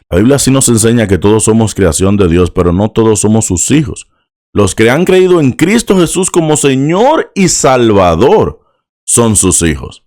La Biblia sí nos enseña que todos somos creación de Dios, pero no todos somos sus hijos. Los que han creído en Cristo Jesús como Señor y Salvador son sus hijos.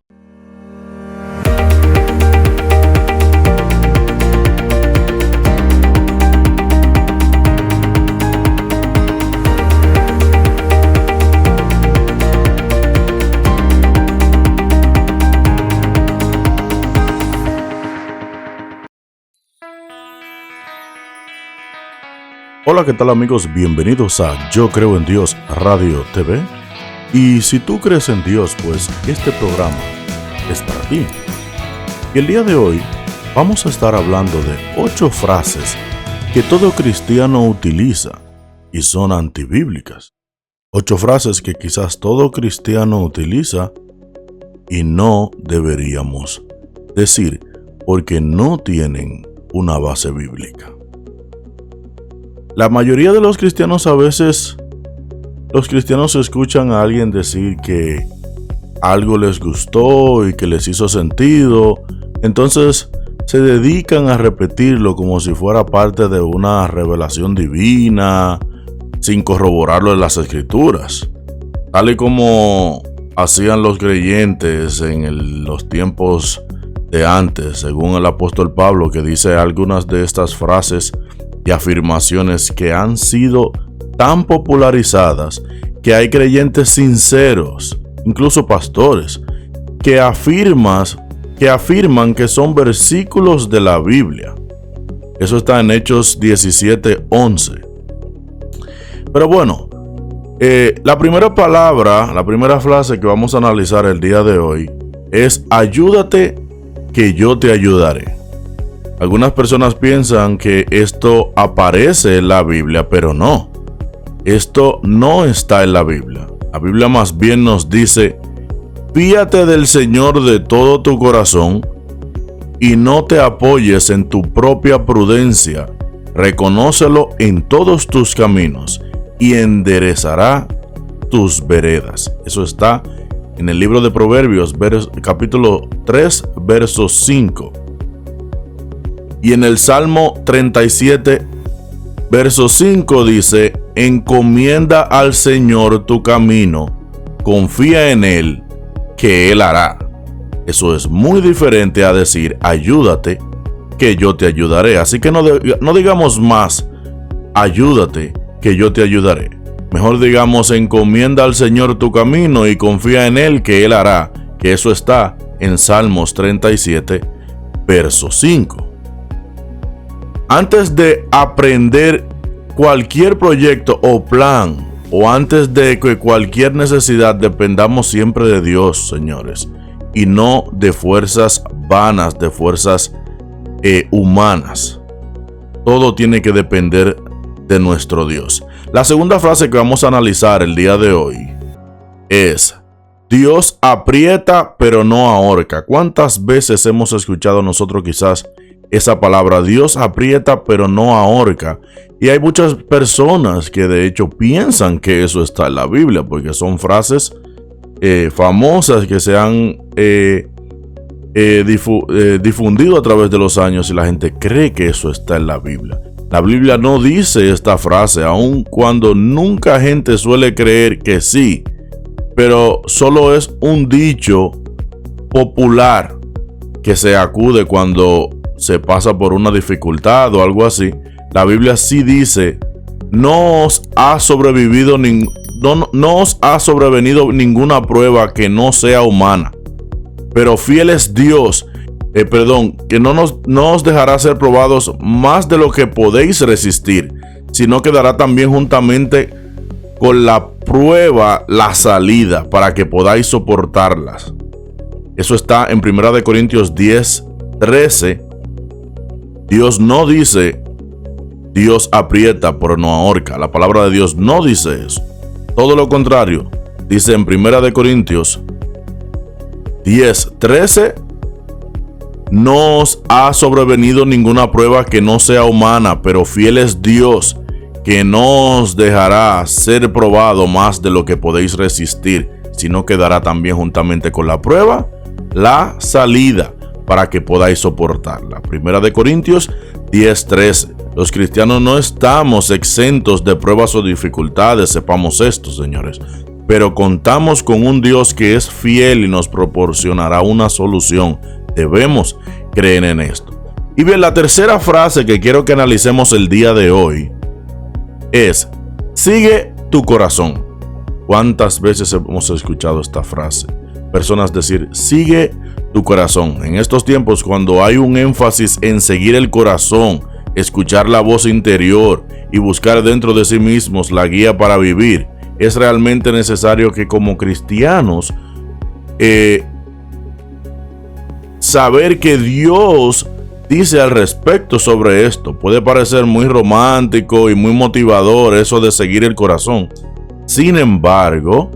Hola, ¿qué tal amigos? Bienvenidos a Yo Creo en Dios Radio TV. Y si tú crees en Dios, pues este programa es para ti. Y el día de hoy vamos a estar hablando de 8 frases que todo cristiano utiliza y son antibíblicas. 8 frases que quizás todo cristiano utiliza y no deberíamos decir porque no tienen una base bíblica. La mayoría de los cristianos los cristianos escuchan a alguien decir que algo les gustó y que les hizo sentido, entonces se dedican a repetirlo como si fuera parte de una revelación divina, sin corroborarlo en las escrituras, tal y como hacían los creyentes en los tiempos de antes, según el apóstol Pablo, que dice algunas de estas frases y afirmaciones que han sido tan popularizadas que hay creyentes sinceros, incluso pastores, que afirman que son versículos de la Biblia. Eso está en Hechos 17:11. Pero bueno, la primera frase que vamos a analizar el día de hoy es: ayúdate que yo te ayudaré. Algunas personas piensan que esto aparece en la Biblia, pero no. Esto no está en la Biblia. La Biblia más bien nos dice: fíate del Señor de todo tu corazón y no te apoyes en tu propia prudencia. Reconócelo en todos tus caminos y enderezará tus veredas. Eso está en el libro de Proverbios, capítulo 3, verso 5. Y en el Salmo 37, verso 5 dice: encomienda al Señor tu camino, confía en Él, que Él hará. Eso es muy diferente a decir: ayúdate, que yo te ayudaré. Así que no digamos más: ayúdate, que yo te ayudaré. Mejor digamos: encomienda al Señor tu camino y confía en Él, que Él hará. Que eso está en Salmos 37, verso 5. Antes de aprender cualquier proyecto o plan, o antes de que cualquier necesidad, dependamos siempre de Dios, señores, y no de fuerzas vanas, de fuerzas humanas. Todo tiene que depender de nuestro Dios. La segunda frase que vamos a analizar el día de hoy es: Dios aprieta pero no ahorca. ¿Cuántas veces hemos escuchado nosotros quizás esa palabra? Dios aprieta pero no ahorca. Y hay muchas personas que de hecho piensan que eso está en la Biblia, porque son frases famosas que se han difundido a través de los años y la gente cree que eso está en la Biblia. La Biblia no dice esta frase, aun cuando nunca gente suele creer que sí, pero solo es un dicho popular que se acude cuando se pasa por una dificultad o algo así. La Biblia sí dice: no os ha sobrevenido ninguna prueba que no sea humana, pero fiel es Dios, que no os dejará ser probados más de lo que podéis resistir, sino que dará también juntamente con la prueba la salida para que podáis soportarlas. Eso está en 1 Corintios 10:13. Dios no dice: Dios aprieta pero no ahorca. La palabra de Dios no dice eso. Todo lo contrario, dice en 1 Corintios 10:13: no os ha sobrevenido ninguna prueba que no sea humana, pero fiel es Dios, que no os dejará ser probado más de lo que podéis resistir, sino que dará también juntamente con la prueba la salida, para que podáis soportarla. Primera de Corintios 10:13. Los cristianos no estamos exentos de pruebas o dificultades, sepamos esto, señores. Pero contamos con un Dios que es fiel y nos proporcionará una solución. Debemos creer en esto. Y bien, la tercera frase que quiero que analicemos el día de hoy es: sigue tu corazón. ¿Cuántas veces hemos escuchado esta frase? Personas decir, sigue tu corazón. En estos tiempos, cuando hay un énfasis en seguir el corazón, escuchar la voz interior y buscar dentro de sí mismos la guía para vivir, es realmente necesario que como cristianos saber que Dios dice al respecto sobre esto. Puede parecer muy romántico y muy motivador eso de seguir el corazón. Sin embargo,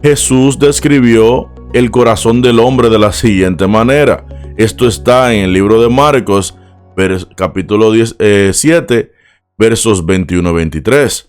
Jesús describió el corazón del hombre de la siguiente manera. Esto está en el libro de Marcos, capítulo 7, versos 21-23.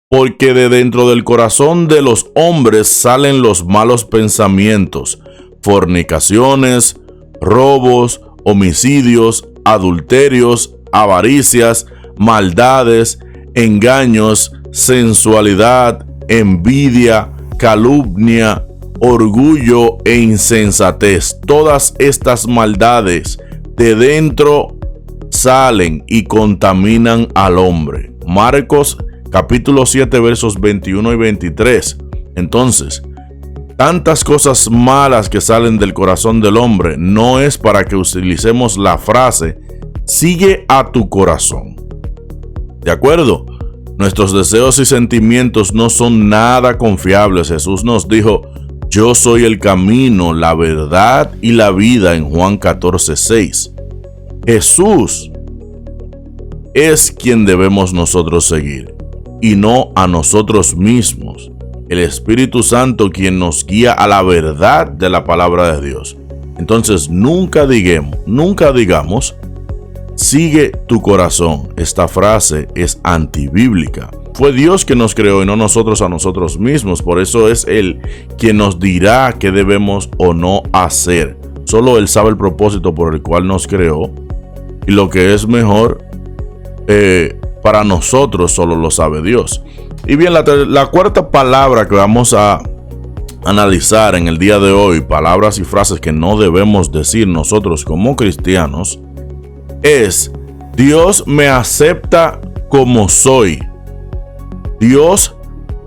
Porque de dentro del corazón de los hombres salen los malos pensamientos, fornicaciones, robos, homicidios, adulterios, avaricias, maldades, engaños, sensualidad, envidia, calumnia, orgullo e insensatez. Todas estas maldades de dentro salen y contaminan al hombre. Marcos capítulo 7 versos 21 y 23. Entonces, tantas cosas malas que salen del corazón del hombre no es para que utilicemos la frase sigue a tu corazón. ¿De acuerdo? Nuestros deseos y sentimientos no son nada confiables. Jesús nos dijo, yo soy el camino, la verdad y la vida en Juan 14:6. Jesús es quien debemos nosotros seguir y no a nosotros mismos. El Espíritu Santo quien nos guía a la verdad de la palabra de Dios. Entonces nunca digamos sigue tu corazón. Esta frase es antibíblica. Fue Dios que nos creó y no nosotros a nosotros mismos. Por eso es Él quien nos dirá qué debemos o no hacer. Solo Él sabe el propósito por el cual nos creó. Y lo que es mejor para nosotros solo lo sabe Dios. Y bien, la cuarta palabra que vamos a analizar en el día de hoy, palabras y frases que no debemos decir nosotros como cristianos, es: Dios me acepta como soy. Dios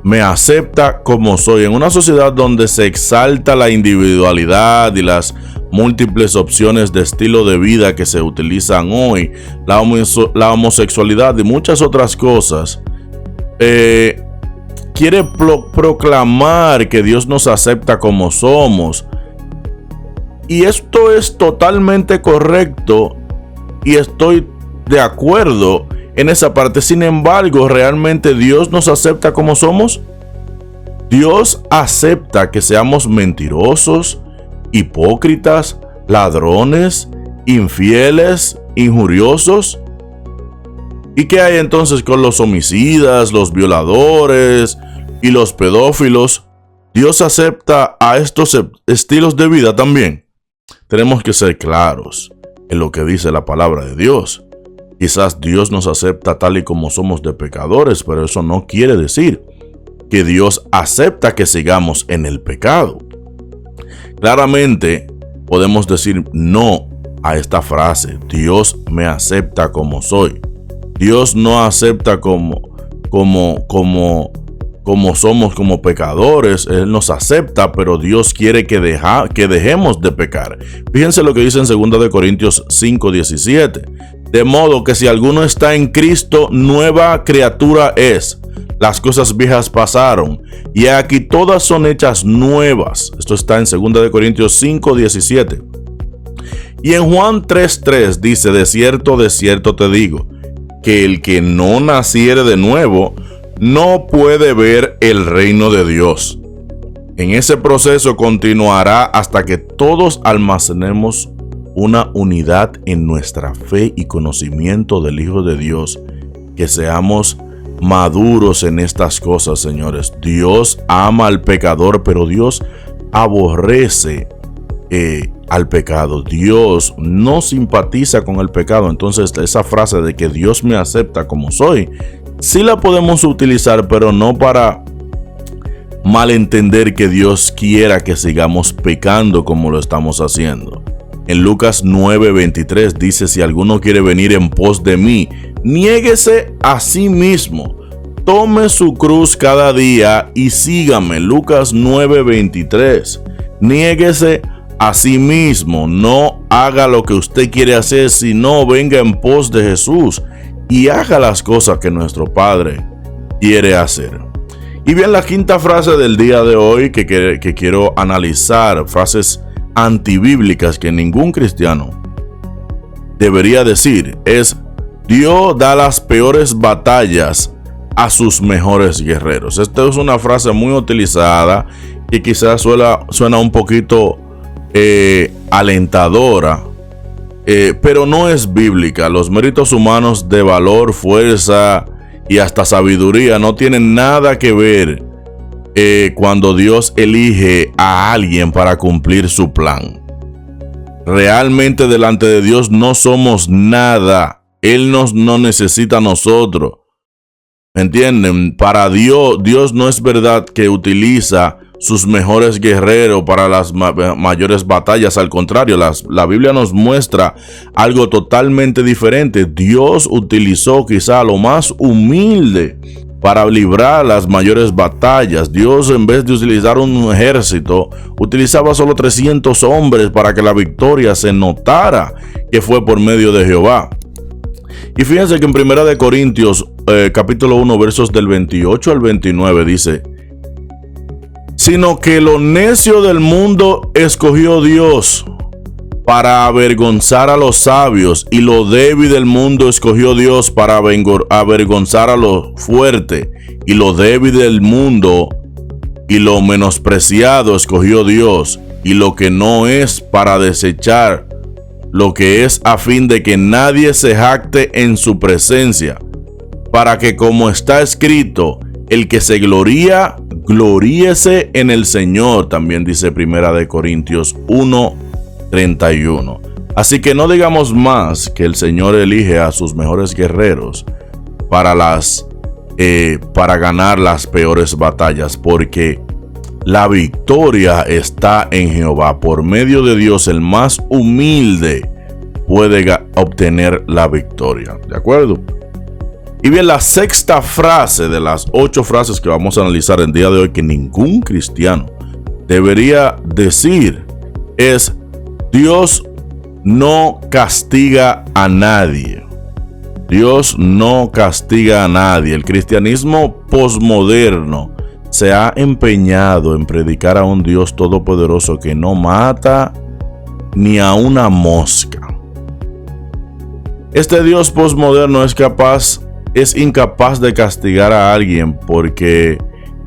me acepta como soy. En una sociedad donde se exalta la individualidad y las múltiples opciones de estilo de vida que se utilizan hoy, la homosexualidad y muchas otras cosas, quiere proclamar que Dios nos acepta como somos. Y esto es totalmente correcto y estoy de acuerdo en esa parte. Sin embargo, ¿realmente Dios nos acepta como somos? Dios acepta que seamos mentirosos, hipócritas, ladrones, infieles, injuriosos. ¿Y qué hay entonces con los homicidas, los violadores y los pedófilos? ¿Dios acepta a estos estilos de vida también? Tenemos que ser claros en lo que dice la palabra de Dios. Quizás Dios nos acepta tal y como somos de pecadores, pero eso no quiere decir que Dios acepta que sigamos en el pecado. Claramente podemos decir no a esta frase: Dios me acepta como soy. Dios no acepta como somos como pecadores. Él nos acepta, pero Dios quiere que dejemos de pecar. Fíjense lo que dice en 2 Corintios 5:17. De modo que si alguno está en Cristo, nueva criatura es. Las cosas viejas pasaron, y aquí todas son hechas nuevas. Esto está en 2 Corintios 5:17. Y en Juan 3:3 dice: de cierto te digo, que el que no naciere de nuevo no puede ver el reino de Dios. En ese proceso continuará hasta que todos almacenemos una unidad en nuestra fe y conocimiento del Hijo de Dios, que seamos maduros en estas cosas, señores. Dios ama al pecador, pero Dios aborrece al pecado. Dios no simpatiza con el pecado. Entonces esa frase de que Dios me acepta como soy, sí la podemos utilizar, pero no para malentender que Dios quiera que sigamos pecando como lo estamos haciendo. En Lucas 9:23 dice: si alguno quiere venir en pos de mí, niéguese a sí mismo, tome su cruz cada día y sígame. Lucas 9:23. Niéguese a sí mismo, no haga lo que usted quiere hacer, sino venga en pos de Jesús y haga las cosas que nuestro Padre quiere hacer. Y bien, la quinta frase del día de hoy que quiero analizar, frases antibíblicas que ningún cristiano debería decir, es: Dios da las peores batallas a sus mejores guerreros. Esta es una frase muy utilizada y quizás suena un poquito alentadora, pero no es bíblica. Los méritos humanos de valor, fuerza y hasta sabiduría no tienen nada que ver cuando Dios elige a alguien para cumplir su plan. Realmente delante de Dios no somos nada. Él no necesita a nosotros. ¿Entienden? Para Dios no es verdad que utiliza sus mejores guerreros para las mayores batallas. Al contrario, la Biblia nos muestra algo totalmente diferente. Dios utilizó quizá lo más humilde para librar las mayores batallas. Dios, en vez de utilizar un ejército, utilizaba solo 300 hombres para que la victoria se notara que fue por medio de Jehová. Y fíjense que en 1 Corintios capítulo 1 versos del 28 al 29 dice: sino que lo necio del mundo escogió Dios para avergonzar a los sabios, y lo débil del mundo escogió Dios para avergonzar a lo fuerte, y lo débil del mundo y lo menospreciado escogió Dios, y lo que no es, para desechar lo que es, a fin de que nadie se jacte en su presencia, para que, como está escrito, el que se gloría, gloríese en el Señor. También dice 1 Corintios 1:31. Así que no digamos más que el Señor elige a sus mejores guerreros para ganar las peores batallas, porque la victoria está en Jehová. Por medio de Dios, el más humilde puede obtener la victoria. ¿De acuerdo? Y bien, la sexta frase de las 8 frases que vamos a analizar el día de hoy que ningún cristiano debería decir es: Dios no castiga a nadie. Dios no castiga a nadie. El cristianismo posmoderno se ha empeñado en predicar a un Dios todopoderoso que no mata ni a una mosca. Este Dios posmoderno es incapaz de castigar a alguien, porque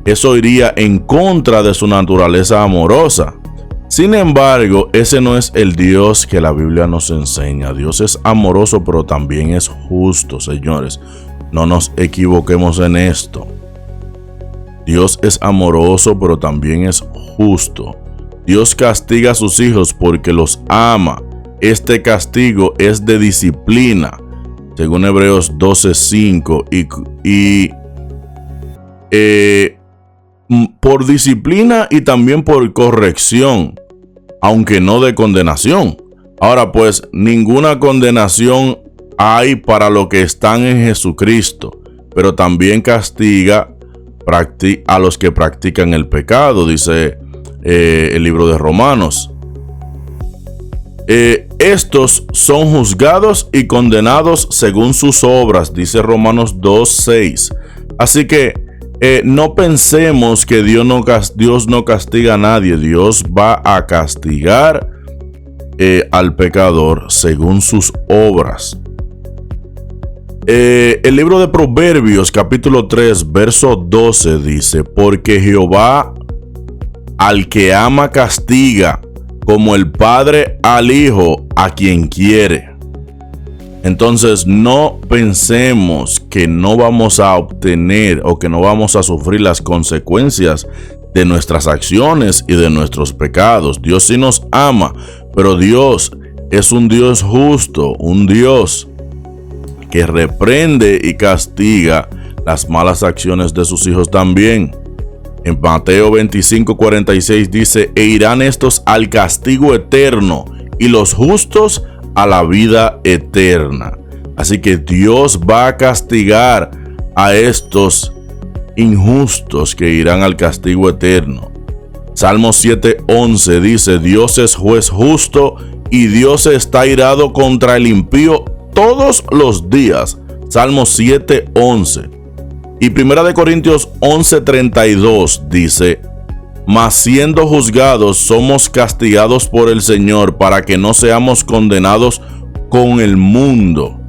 eso iría en contra de su naturaleza amorosa. Sin embargo, ese no es el Dios que la Biblia nos enseña. Dios es amoroso, pero también es justo, señores. No nos equivoquemos en esto. Dios es amoroso, pero también es justo. Dios castiga a sus hijos porque los ama. Este castigo es de disciplina, según Hebreos 12:5, y por disciplina y también por corrección, aunque no de condenación. Ahora pues, ninguna condenación hay para los que están en Jesucristo, pero también castiga a los que practican el pecado, dice el libro de Romanos. Estos son juzgados y condenados según sus obras, dice Romanos 2:6. Así que no pensemos que Dios no castiga a nadie. Dios va a castigar al pecador según sus obras. El libro de Proverbios capítulo 3 verso 12 dice: porque Jehová al que ama castiga, como el padre al hijo a quien quiere. Entonces no pensemos que no vamos a obtener o que no vamos a sufrir las consecuencias de nuestras acciones y de nuestros pecados. Dios sí nos ama, Pero Dios es un Dios justo, un Dios que reprende y castiga las malas acciones de sus hijos también. En Mateo 25:46 dice: e irán estos al castigo eterno y los justos a la vida eterna. Así que Dios va a castigar a estos injustos que irán al castigo eterno. Salmo 7:11 dice: Dios es juez justo y Dios está irado contra el impío todos los días. Salmo 7:11. Y 1 Corintios 11:32 dice: mas siendo juzgados somos castigados por el Señor para que no seamos condenados con el mundo.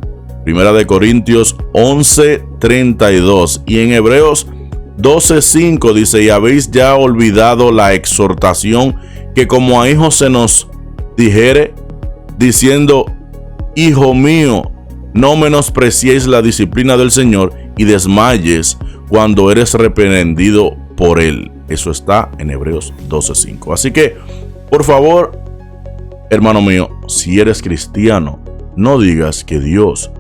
1 Corintios 11:32. Y en Hebreos 12:5 dice: y habéis ya olvidado la exhortación que como a hijos se nos dijere, diciendo: hijo mío, no menospreciéis la disciplina del Señor y desmayes cuando eres reprendido por él. Eso está en Hebreos 12:5. Así que, por favor, hermano mío, si eres cristiano, no digas que Dios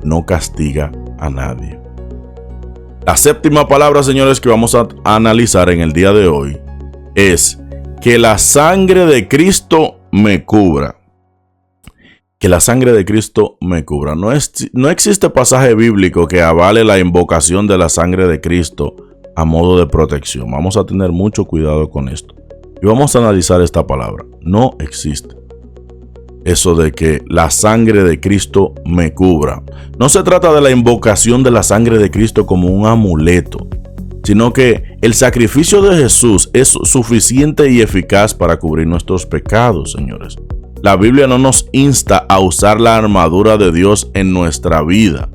no castiga a nadie. La séptima palabra, señores, que vamos a analizar en el día de hoy es: que la sangre de Cristo me cubra. Que la sangre de Cristo me cubra. No existe pasaje bíblico que avale la invocación de la sangre de Cristo a modo de protección. Vamos a tener mucho cuidado con esto. Y vamos a analizar esta palabra. No existe eso de que la sangre de Cristo me cubra. No se trata de la invocación de la sangre de Cristo como un amuleto, sino que el sacrificio de Jesús es suficiente y eficaz para cubrir nuestros pecados, señores. La Biblia no nos insta a usar la armadura de Dios en nuestra vida.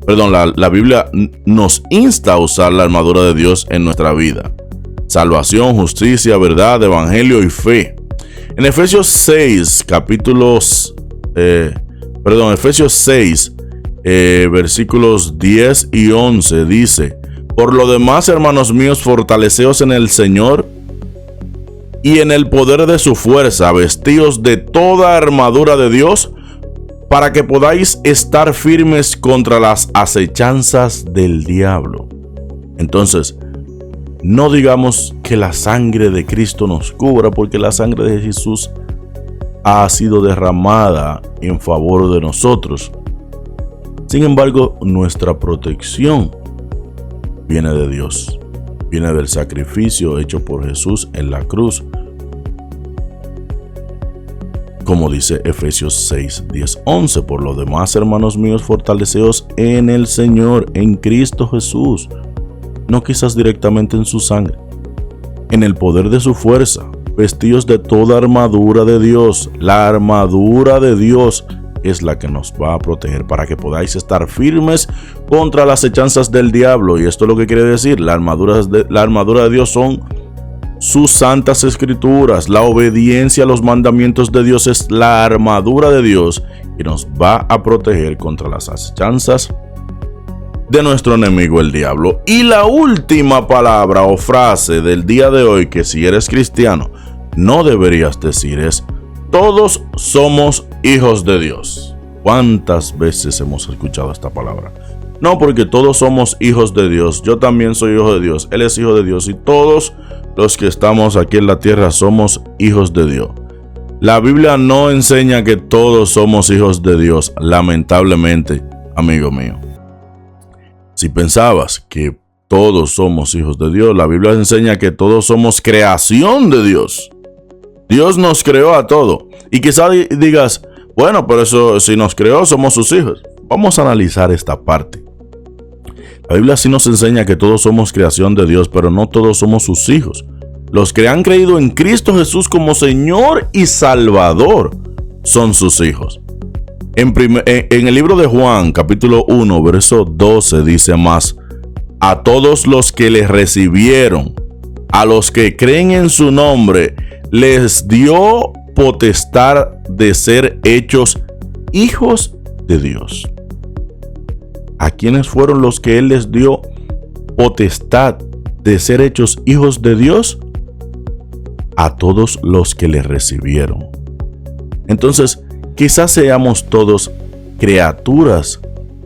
Perdón, la Biblia nos insta a usar la armadura de Dios en nuestra vida. Salvación, justicia, verdad, evangelio y fe. En Efesios 6, Efesios 6, versículos 10 y 11 dice: por lo demás, hermanos míos, fortaleceos en el Señor y en el poder de su fuerza, vestíos de toda armadura de Dios, para que podáis estar firmes contra las acechanzas del diablo. Entonces, no digamos que la sangre de Cristo nos cubra, porque la sangre de Jesús ha sido derramada en favor de nosotros. Sin embargo, nuestra protección viene de Dios, viene del sacrificio hecho por Jesús en la cruz. Como dice Efesios 6, 10, 11: por lo demás, hermanos míos, fortaleceos en el Señor, en Cristo Jesús, no quizás directamente en su sangre, en el poder de su fuerza, vestidos de toda armadura de Dios. La armadura de Dios es la que nos va a proteger para que podáis estar firmes contra las acechanzas del diablo. Y esto es lo que quiere decir: la armadura de Dios son sus santas escrituras. La obediencia a los mandamientos de Dios es la armadura de Dios que nos va a proteger contra las acechanzas de nuestro enemigo el diablo. Y la última palabra o frase del día de hoy, que si eres cristiano no deberías decir, es: todos somos hijos de Dios. ¿Cuántas veces hemos escuchado esta palabra? No, porque todos somos hijos de Dios. Yo también soy hijo de Dios. Él es hijo de Dios. Y todos los que estamos aquí en la tierra somos hijos de Dios. La Biblia no enseña que todos somos hijos de Dios, lamentablemente, amigo mío. Si pensabas que todos somos hijos de Dios, la Biblia enseña que todos somos creación de Dios. Dios nos creó a todos. Y quizá digas: bueno, pero eso, si nos creó, somos sus hijos. Vamos a analizar esta parte. La Biblia sí nos enseña que todos somos creación de Dios, pero no todos somos sus hijos. Los que han creído en Cristo Jesús como Señor y Salvador son sus hijos. En el libro de Juan, capítulo 1, verso 12, dice: más a todos los que les recibieron, a los que creen en su nombre, les dio potestad de ser hechos hijos de Dios. ¿A quiénes fueron los que Él les dio potestad de ser hechos hijos de Dios? A todos los que le recibieron. Entonces, quizás seamos todos criaturas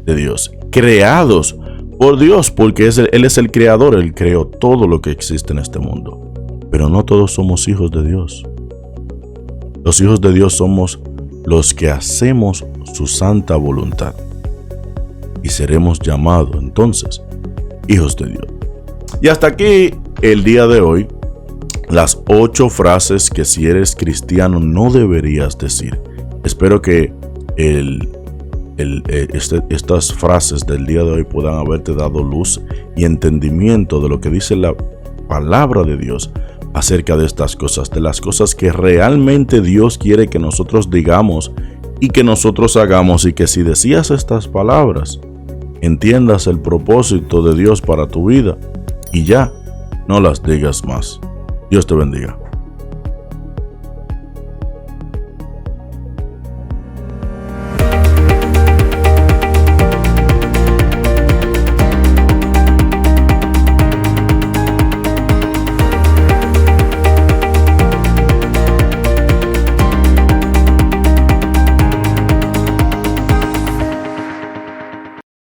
de Dios, creados por Dios, porque Él es el creador, Él creó todo lo que existe en este mundo. Pero no todos somos hijos de Dios. Los hijos de Dios somos los que hacemos su santa voluntad. Y seremos llamados entonces hijos de Dios. Y hasta aquí el día de hoy, las 8 frases que si eres cristiano no deberías decir. Espero que estas frases del día de hoy puedan haberte dado luz y entendimiento de lo que dice la palabra de Dios acerca de estas cosas, de las cosas que realmente Dios quiere que nosotros digamos y que nosotros hagamos, y que si decías estas palabras, entiendas el propósito de Dios para tu vida y ya no las digas más. Dios te bendiga.